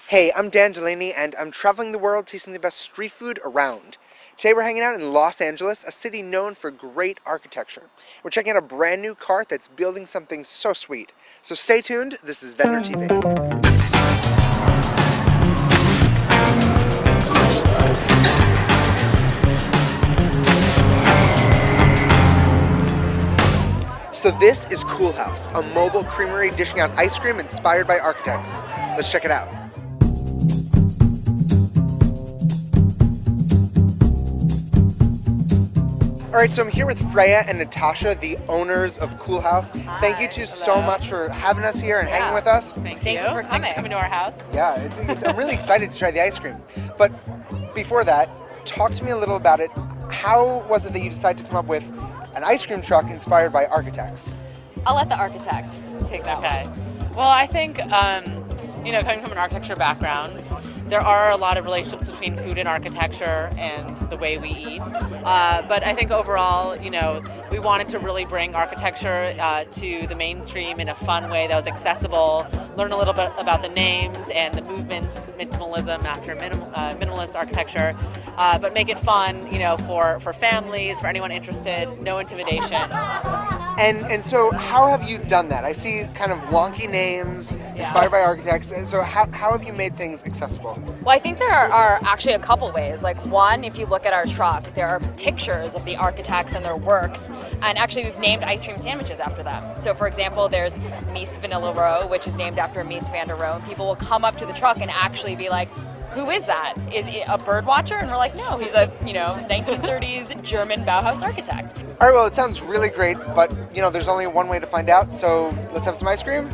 Hey, I'm Dan Delaney, and I'm traveling the world tasting the best street food around. Today we're hanging out in Los Angeles, a city known for great architecture. We're checking out a brand new cart that's building something so sweet. So stay tuned, this is VendrTV. So this is Coolhaus, a mobile creamery dishing out ice cream inspired by architects. Let's check it out. Alright, so I'm here with Freya and Natasha, the owners of Coolhaus. Hi. Thank you two so much for having us here and hanging with us. Thank you for coming. Thanks for coming to our house. Yeah, I'm really excited to try the ice cream. But before that, talk to me a little about it. How was it that you decided to come up with an ice cream truck inspired by architects? I'll let the architect take that one. Well, I think, coming from an architecture background, there are a lot of relationships between food and architecture and the way we eat. But I think overall, we wanted to really bring architecture to the mainstream in a fun way that was accessible, learn a little bit about the names and the movements, minimalism after minimalist architecture, but make it fun, for families, for anyone interested, no intimidation. And so how have you done that? I see kind of wonky names inspired by architects, and so how have you made things accessible? Well, I think there are actually a couple ways. Like one, if you look at our truck, there are pictures of the architects and their works, and actually we've named ice cream sandwiches after them. So for example, there's Mies Vanilla Row, which is named after Mies van der Rohe, and people will come up to the truck and actually be like, who is that? Is it a bird watcher? And we're like, no, he's a 1930s German Bauhaus architect. All right, well, it sounds really great, but there's only one way to find out, so let's have some ice cream?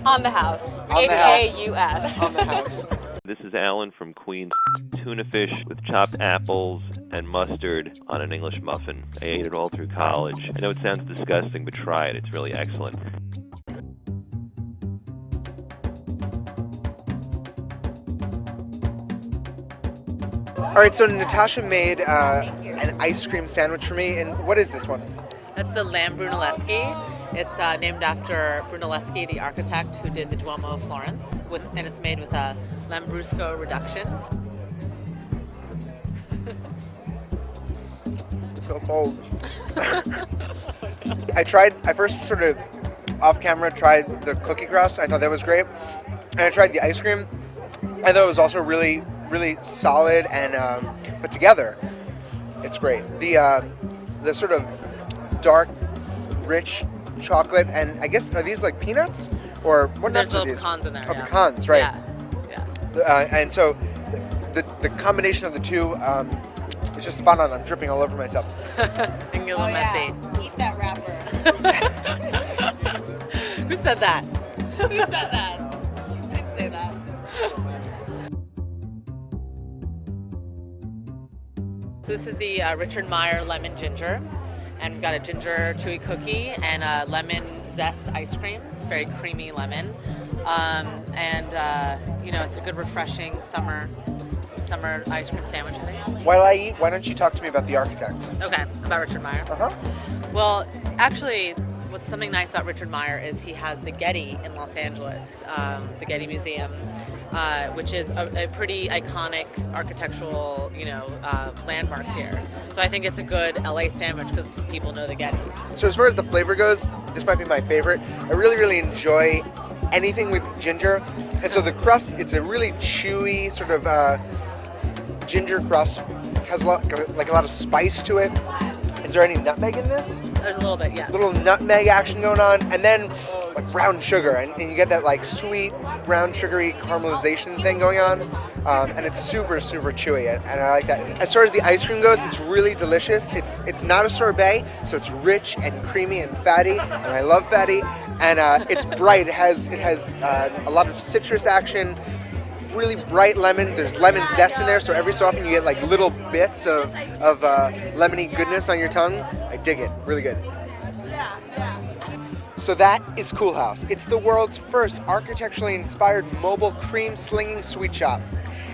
On the house. On the H-A-U-S. On the house. This is Alan from Queens. Tuna fish with chopped apples and mustard on an English muffin. I ate it all through college. I know it sounds disgusting, but try it. It's really excellent. All right, so Natasha made an ice cream sandwich for me, and what is this one? That's the lamb brunelleschi. It's named after Brunelleschi, the architect who did the Duomo of Florence, and it's made with a Lambrusco reduction. So cold. I first sort of off camera tried the cookie crust. I thought that was great. And I tried the ice cream. I thought it was also really, really solid and put together. It's great. The sort of dark, rich chocolate, and I guess, are these like peanuts? Or what nuts are these? There's pecans in there. Oh, pecans, right. Yeah. And so the combination of the two is just spot on. I'm dripping all over myself. And get a little messy. Eat that wrapper. Who said that? Who said that? I didn't say that. So this is the Richard Meyer lemon ginger, and we've got a ginger chewy cookie and a lemon zest ice cream, very creamy lemon, it's a good refreshing summer ice cream sandwich, I think. While I eat, why don't you talk to me about the architect? Okay, about Richard Meyer. Well, actually, what's something nice about Richard Meyer is he has the Getty in Los Angeles, the Getty Museum, which is a pretty iconic architectural, landmark here. So I think it's a good LA sandwich because people know the Getty. So as far as the flavor goes, this might be my favorite. I really, really enjoy anything with ginger. And so the crust, it's a really chewy sort of ginger crust. Has a lot of spice to it. Is there any nutmeg in this? There's a little bit, yeah. Little nutmeg action going on, and then like brown sugar, and you get that like sweet brown sugary caramelization thing going on, and it's super, super chewy, and I like that. As far as the ice cream goes, it's really delicious. It's not a sorbet, so it's rich and creamy and fatty, and I love fatty, and it's bright. It has a lot of citrus action. Really bright lemon. There's lemon zest in there, so every so often you get like little bits of lemony goodness on your tongue. I dig it. Really good. So that is Coolhaus. It's the world's first architecturally inspired mobile cream slinging sweet shop.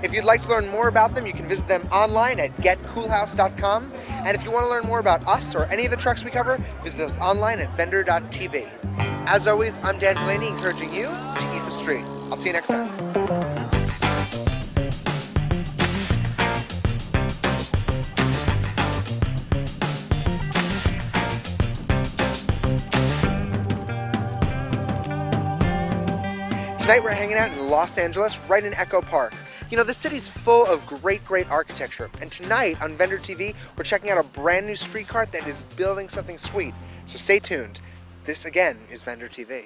If you'd like to learn more about them, you can visit them online at getcoolhaus.com. And if you want to learn more about us or any of the trucks we cover, visit us online at VendrTV. As always, I'm Dan Delaney, encouraging you to eat the street. I'll see you next time. Tonight we're hanging out in Los Angeles, right in Echo Park. You know, the city's full of great architecture. And tonight on VendrTV, we're checking out a brand new streetcar that is building something sweet. So stay tuned. This again is VendrTV.